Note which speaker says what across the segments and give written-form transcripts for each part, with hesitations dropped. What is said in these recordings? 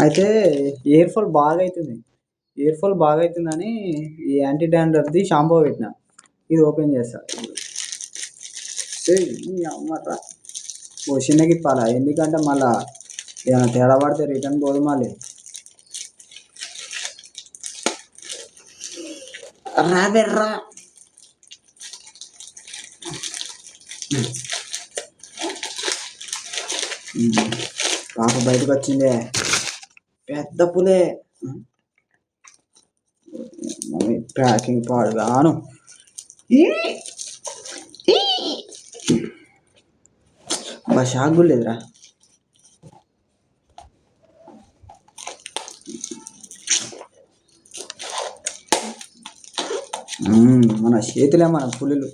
Speaker 1: అయితే hair fall బాగా అవుతుంది. ఎయిర్ ఫాల్ బాగా అవుతుందని ఈ యాంటీ డాండ్రఫ్ది షాంపూ పెట్టిన. ఇది ఓపెన్ చేస్తా. ఏయ్ నీ అమ్మరా! ఓ చిన్నగా ఇప్పాలా, ఎందుకంటే మళ్ళా ఏమైనా తేడా పడితే రిటర్న్ పోదు మళ్ళీ. రాబెర్రా పాప బయటకు వచ్చిందే, పెద్ద పులే. ప్యాకింగ్ పాడు గాను. బా షాక్ లేదురా. మన చేతులే మన పులులు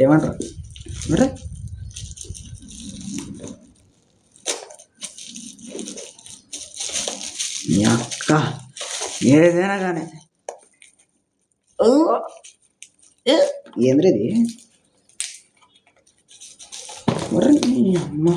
Speaker 1: ఏమంటారు మరి. మీ అక్క ఏదైనా కానీ ఏంద్రది మరి మీ అమ్మ.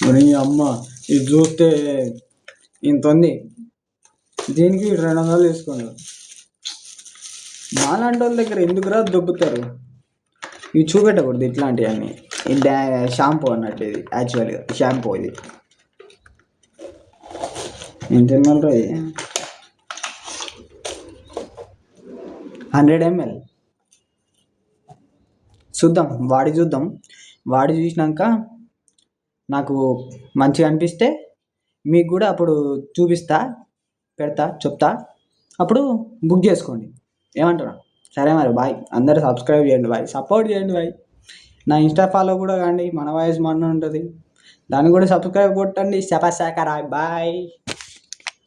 Speaker 1: మరి అమ్మ ఇది చూస్తే ఇంత ఉంది, దీనికి 200 తీసుకోండి. మాలాంటి వాళ్ళ దగ్గర ఎందుకురా దొబ్బుతారు. ఇవి చూపెట్టకూడదు ఇట్లాంటివన్నీ. ఇది షాంపూ అన్నట్టు, ఇది యాక్చువల్గా షాంపూ. ఇది ఎంత ఎంఎల్ రా? ఇది 100 ml. చూద్దాం, వాడి చూసినాక నాకు మంచిగా అనిపిస్తే మీకు కూడా అప్పుడు చూపిస్తా, చెప్తా, అప్పుడు బుక్ చేసుకోండి. ఏమంటారా? సరే మరి బాయ్. అందరూ సబ్స్క్రైబ్ చేయండి బాయ్, సపోర్ట్ చేయండి బాయ్. నా ఇన్స్టా ఫాలో కూడా కాండి, మన వాయిస్ మన ఉంటుంది, దాన్ని కూడా సబ్స్క్రైబ్ కొట్టండి. శపశాఖ రాయ్ బాయ్.